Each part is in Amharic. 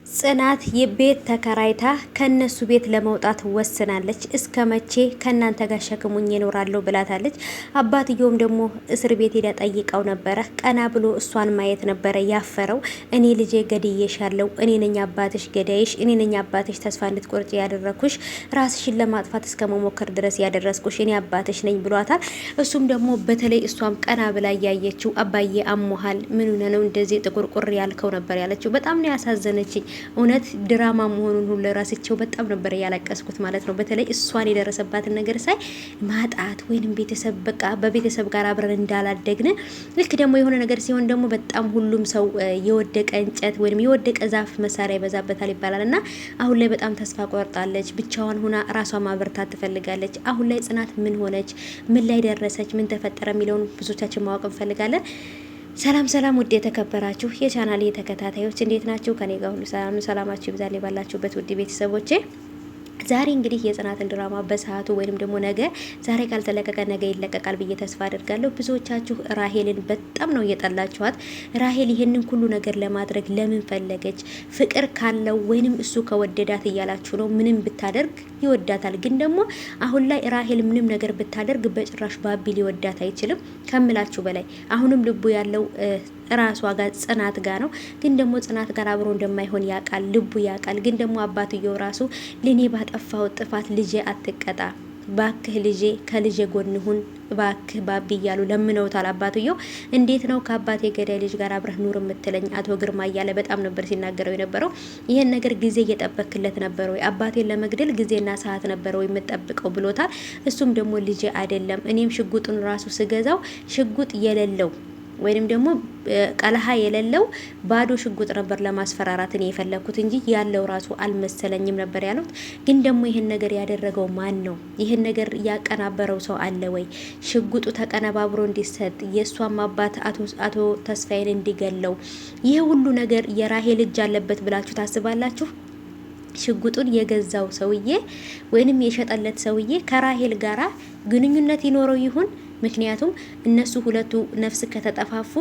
ጽናት የቤት ተከራይታ ከነሱ ቤት ለመውጣት ወስናለች። እስከ መቼ ከናንተ ጋር ሸክሙኝ እኖራለሁ ብላታለች። አባትየውም ደግሞ እስር ቤት ሄዳ ጠይቀው ነበረ። ቀና ብሎ እሷን ማየት ነበረ ያፈረው። እኔ ልጄ ገድዬሻለሁ፣ እኔ ነኝ አባትሽ ገዳይሽ፣ እኔ ነኝ አባትሽ ተስፋ እንድትቆርጭ ያደረኩሽ፣ ራስሽን ለማጥፋት እስከ መሞከር ድረስ ያደረስኩሽ እኔ አባትሽ ነኝ ብሏታል። እሱም ደግሞ በተለይ እሷም ቀና ብላ እያየችው አባዬ አሞሃል፣ ምን ሆነ ነው እንደዚህ ጥቁርቁር ያልከው ነበር ያለችው። በጣም ነው ያሳዘነችኝ። እውነት ድራማ መሆኑን ሁሉ ለራስቸው በጣም ነበር ያለቀስኩት ማለት ነው። በተለይ እሷን የደረሰባትን ነገር ሳይ ማጣት ወይንም ቤተሰብ በቃ በቤተሰብ ጋር አብረን እንዳላደግን ልክ ደግሞ የሆነ ነገር ሲሆን ደግሞ በጣም ሁሉም ሰው የወደቀ እንጨት ወይንም የወደቀ ዛፍ መሳሪያ ይበዛበታል ይባላል እና አሁን ላይ በጣም ተስፋ ቆርጣለች። ብቻዋን ሆና ራሷን ማበርታት ትፈልጋለች። አሁን ላይ ጽናት ምን ሆነች፣ ምን ላይ ደረሰች፣ ምን ተፈጠረ የሚለውን ብዙዎቻችን ማወቅ እንፈልጋለን። ሰላም ሰላም ውድ የተከበራችሁ የቻናሌ ተከታታዮች እንዴት ናችሁ? ከኔ ጋር ሁሉ ሰላም ነው። ሰላማችሁ ይብዛል ባላችሁበት ውድ ቤተሰቦቼ። ዛሬ እንግዲህ የጽናትን ድራማ በሰዓቱ ወይንም ደግሞ ነገ ዛሬ ካልተለቀቀ ነገ ይለቀቃል ብዬ ተስፋ አድርጋለሁ። ብዙዎቻችሁ ራሄልን በጣም ነው እየጠላችኋት። ራሄል ይሄንን ሁሉ ነገር ለማድረግ ለምን ፈለገች? ፍቅር ካለው ወይንም እሱ ከወደዳት እያላችሁ ነው። ምንም ብታደርግ ይወዳታል። ግን ደግሞ አሁን ላይ ራሄል ምንም ነገር ብታደርግ በጭራሽ ባቢ ሊወዳት አይችልም ከምላችሁ በላይ። አሁንም ልቡ ያለው ራሷ ጋር ጽናት ጋር ነው። ግን ደግሞ ጽናት ጋር አብሮ እንደማይሆን ያውቃል፣ ልቡ ያውቃል። ግን ደግሞ አባትየው ራሱ ለኔ ባጠፋው ጥፋት ልጄ አትቀጣ፣ ባክህ ልጄ ከልጄ ጎን ሁን ባክህ ባቢ እያሉ ለምነውታል። አባትየው እንዴት ነው ከአባቴ ገዳይ ልጅ ጋር አብረህ ኑር የምትለኝ አቶ ግርማ እያለ በጣም ነበር ሲናገረው የነበረው። ይሄን ነገር ጊዜ እየጠበክለት ነበር ወይ? አባቴን ለመግደል ጊዜና ሰዓት ነበር ወይ የምጠብቀው ብሎታል። እሱም ደግሞ ልጄ አይደለም እኔም ሽጉጡን ራሱ ስገዛው ሽጉጥ የሌለው ወይንም ደግሞ ቀለሃ የሌለው ባዶ ሽጉጥ ነበር ለማስፈራራት ነው የፈለኩት እንጂ ያለው ራሱ አልመሰለኝም ነበር ያሉት። ግን ደግሞ ይሄን ነገር ያደረገው ማን ነው? ይሄን ነገር ያቀናበረው ሰው አለ ወይ? ሽጉጡ ተቀነባብሮ እንዲሰጥ የሷም አባት አቶ ተስፋዬን እንዲገለው ይሄ ሁሉ ነገር የራሄል እጅ አለበት ብላችሁ ታስባላችሁ? ሽጉጡን የገዛው ሰውዬ ወይንም የሸጠለት ሰውዬ ከራሄል ጋራ ግንኙነት ይኖረው ይሁን? ምክንያቱም እነሱ ሁለቱ ነፍስ ከተጠፋፉ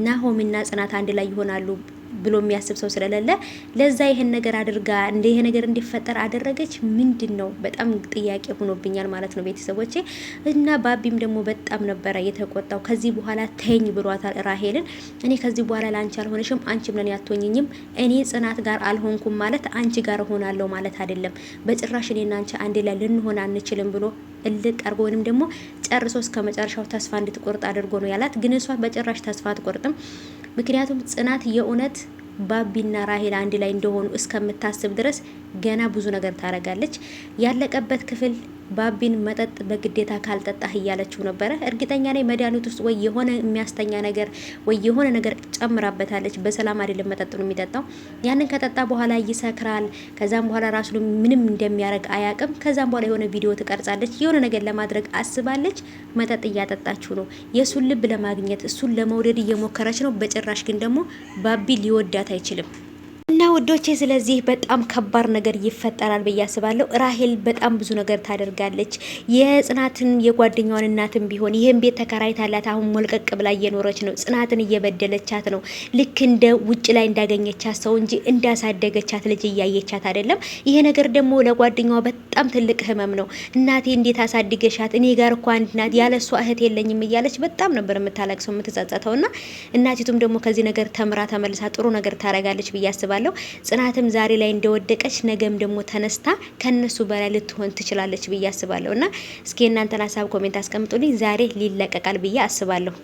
ናሆምና ጽናት አንድ ላይ ይሆናሉ ብሎ የሚያስብ ሰው ስለሌለ ለዛ ይሄን ነገር አድርጋ እንደ ይሄ ነገር እንዲፈጠር አደረገች። ምንድነው? በጣም ጥያቄ ሆኖብኛል ማለት ነው ቤተሰቦቼ። እና ባቢም ደግሞ በጣም ነበረ የተቆጣው። ከዚህ በኋላ ተኝ ብሏታል ራሄልን። እኔ ከዚህ በኋላ ላንቺ አልሆነሽም፣ አንቺም ለኔ አትሆኝኝም። እኔ ጽናት ጋር አልሆንኩም ማለት አንቺ ጋር ሆናለሁ ማለት አይደለም። በጭራሽ እኔና አንቺ አንድ ላይ ልንሆን አንችልም ብሎ እልቅ አርጎ ወይንም ደግሞ ጨርሶ እስከ መጨረሻው ተስፋ እንድትቆርጥ አድርጎ ነው ያላት። ግን እሷ በጭራሽ ተስፋ አትቆርጥም። ምክንያቱም ጽናት የእውነት ባቢና ራሄል አንድ ላይ እንደሆኑ እስከምታስብ ድረስ ገና ብዙ ነገር ታረጋለች። ያለቀበት ክፍል ባቢን መጠጥ በግዴታ ካልጠጣህ እያለችው ነበረ። እርግጠኛ ነኝ መድኃኒት ውስጥ ወይ የሆነ የሚያስተኛ ነገር ወይ የሆነ ነገር ጨምራበታለች። በሰላም አይደለም መጠጥ ነው የሚጠጣው። ያንን ከጠጣ በኋላ ይሰክራል። ከዛም በኋላ ራሱ ምንም እንደሚያረግ አያቅም። ከዛም በኋላ የሆነ ቪዲዮ ትቀርጻለች። የሆነ ነገር ለማድረግ አስባለች። መጠጥ እያጠጣችው ነው። የሱን ልብ ለማግኘት እሱን ለመውደድ እየሞከረች ነው። በጭራሽ ግን ደግሞ ባቢ ሊወዳት አይችልም። እና ውዶቼ ስለዚህ በጣም ከባድ ነገር ይፈጠራል ብዬ አስባለሁ። ራሄል በጣም ብዙ ነገር ታደርጋለች። የጽናትን የጓደኛዋን እናትም ቢሆን ይሄን ቤት ተከራይታላት አሁን ሞልቀቅ ብላ እየኖረች ነው። ጽናትን እየበደለቻት ነው። ልክ እንደ ውጭ ላይ እንዳገኘቻት ሰው እንጂ እንዳሳደገቻት ልጅ እያየቻት አይደለም። ይሄ ነገር ደግሞ ለጓደኛዋ በጣም ትልቅ ህመም ነው። እናቴ እንዴት አሳድገሻት፣ እኔ ጋር እኮ አንድ ናት፣ ያለሷ እህት የለኝም እያለች በጣም ነበር የምታለቅሰው የምትጸጸተውና እናቲቱም ደግሞ ከዚህ ነገር ተምራ ተመልሳ ጥሩ ነገር ታረጋለች ብዬ አስባለሁ። ጽናትም ዛሬ ላይ እንደወደቀች ነገም ደግሞ ተነስታ ከነሱ በላይ ልትሆን ትችላለች ብዬ አስባለሁ። እና እስኪ እናንተን ሀሳብ ኮሜንት አስቀምጡልኝ። ዛሬ ሊለቀቃል ብዬ አስባለሁ።